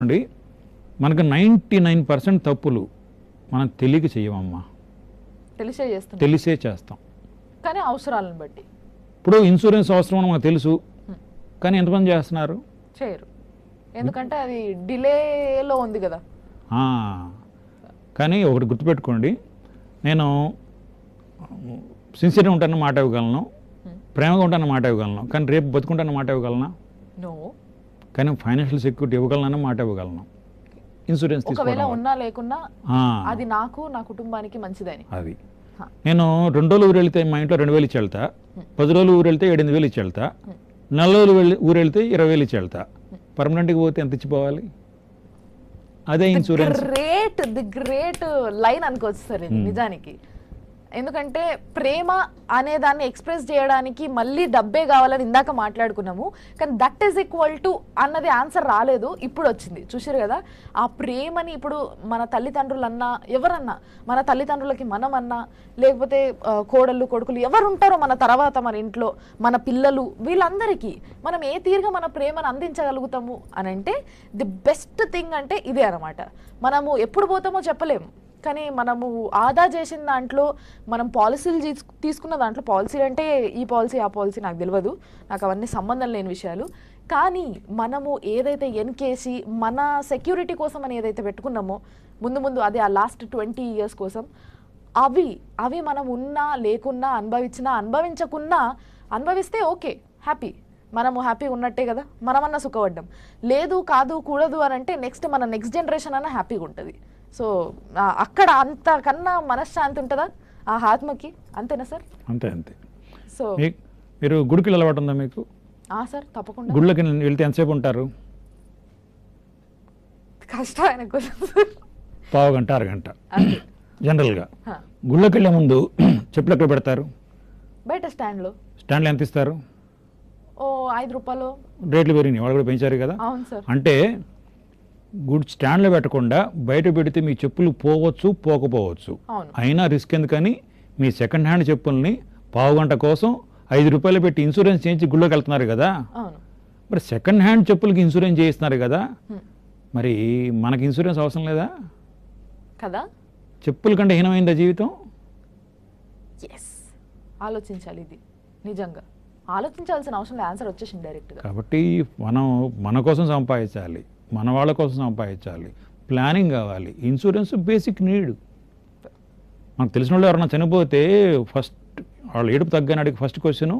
అండి మనకు 99% తప్పులు మనం తెలియక చేయమమ్మా, తెలిసే చేస్తాం. కానీ అవసరాలను బట్టి ఇప్పుడు ఇన్సూరెన్స్ అవసరం అని మనకు తెలుసు, కానీ ఎంతమంది చేస్తున్నారు? చేయరు, ఎందుకంటే అది డిలేలో ఉంది కదా. కానీ ఒకటి గుర్తుపెట్టుకోండి, నేను సిన్సియర్గా ఉంటానన్న మాట ఇవ్వగలను, ప్రేమగా ఉంటానన్న మాట ఇవ్వగలను, కానీ రేపు బతుకుంటానన్న మాట ఇవ్వగలనా? నో. కానీ ఫైనాన్షియల్ సెక్యూరిటీ ఇవ్వగలనన్న మాట ఇవ్వగలను. ఇన్సూరెన్స్ ఒకవేళ ఉన్నా లేకున్నా అది నాకు నా కుటుంబానికి మంచిదని. అది నేను 2 రోజులు ఊరు వెళ్తే మా ఇంట్లో 2,000 ఇచ్చి వెళ్తా, 10 రోజులు ఊరు వెళ్తే 8,000 ఇచ్చి వెళ్తా, 4 రోజులు ఊరు వెళ్తే 20,000 ఇచ్చి వెళ్తా. పర్మనెంట్గా పోతే ఎంత ఇచ్చిపోవాలి? అదే ఇన్సూరెన్స్. ది గ్రేట్ లైన్ అనుకోవచ్చు సార్ ఇది నిజానికి. ఎందుకంటే ప్రేమ అనే దాన్ని ఎక్స్ప్రెస్ చేయడానికి మళ్ళీ డబ్బే కావాలని ఇందాక మాట్లాడుకున్నాము, కానీ దట్ ఈస్ ఈక్వల్ టు అన్నది ఆన్సర్ రాలేదు, ఇప్పుడు వచ్చింది. చూసారు కదా, ఆ ప్రేమని ఇప్పుడు మన తల్లిదండ్రులన్నా ఎవరన్నా, మన తల్లిదండ్రులకి మనమన్నా, లేకపోతే కోడళ్ళు కొడుకులు ఎవరు ఉంటారో మన తర్వాత మన ఇంట్లో మన పిల్లలు, వీళ్ళందరికీ మనం ఏ తీరుగా మన ప్రేమను అందించగలుగుతాము అని అంటే ది బెస్ట్ థింగ్ అంటే ఇదే అనమాట. మనము ఎప్పుడు పోతామో చెప్పలేము, కానీ మనము ఆదా చేసిన దాంట్లో మనం పాలసీలు తీసుకున్న దాంట్లో, పాలసీ అంటే ఈ పాలసీ ఆ పాలసీ నాకు తెలియదు, నాకు అవన్నీ సంబంధం లేని విషయాలు, కానీ మనము ఏదైతే ఎన్కేసి మన సెక్యూరిటీ కోసం అని ఏదైతే పెట్టుకున్నామో ముందు ముందు, అదే ఆ లాస్ట్ 20 years కోసం, అవి మనం ఉన్నా లేకున్నా అనుభవించినా అనుభవించకున్నా, అనుభవిస్తే ఓకే హ్యాపీ, మనము హ్యాపీగా ఉన్నట్టే కదా, మనమన్నా సుఖపడ్డాం. లేదు కాదు కూడదు అని అంటే మన నెక్స్ట్ జనరేషన్ అన్న హ్యాపీగా ఉంటుంది. సో అక్కడ అంతకన్నా మనశ్శాంతి ఉంటుందా ఆ ఆత్మకి? అంతేనా సార్? అంతే అంతే. సో మీరు గుడికి అలవాటు ఉందా మీకు? సార్ తప్పకుండా. గుళ్ళకి వెళ్తే ఎంతసేపు ఉంటారు? కష్టమైన పావు గంట, అరగంట జనరల్గా. గుళ్ళకి వెళ్ళే ముందు చెప్పులు ఎక్కడ పెడతారు? బయట స్టాండ్లో. స్టాండ్లో ఎంత ఇస్తారు? 5 రూపాయలు. రేట్లు పెరిగినాయి, వాళ్ళు కూడా పెంచారు కదా. అవును సార్. అంటే గుడ్ స్టాండ్లో పెట్టకుండా బయట పెడితే మీ చెప్పులు పోవచ్చు, పోకపోవచ్చు, అయినా రిస్క్ ఎందుకని మీ సెకండ్ హ్యాండ్ చెప్పుల్ని పావు గంట కోసం 5 రూపాయలు పెట్టి ఇన్సూరెన్స్ చేయించి గుళ్ళోకి వెళ్తున్నారు కదా. మరి సెకండ్ హ్యాండ్ చెప్పులకి ఇన్సూరెన్స్ చేయిస్తున్నారు కదా, మరి మనకి ఇన్సూరెన్స్ అవసరం లేదా కదా? చెప్పుల కంటే హీనమైందా జీవితం? ఆలోచించాలి, ఇది నిజంగా ఆలోచించాల్సిన అవసరం లేదు, ఆన్సర్ వచ్చేసింది డైరెక్ట్గా. కాబట్టి మనం మన కోసం సంపాదించాలి, మన వాళ్ళ కోసం సంపాదించాలి, ప్లానింగ్ కావాలి. Insurance basic need. మనకు తెలిసిన వాళ్ళు ఎవరన్నా చనిపోతే ఫస్ట్ వాళ్ళు ఏడుపు తగ్గని అడిగి ఫస్ట్ క్వశ్చన్,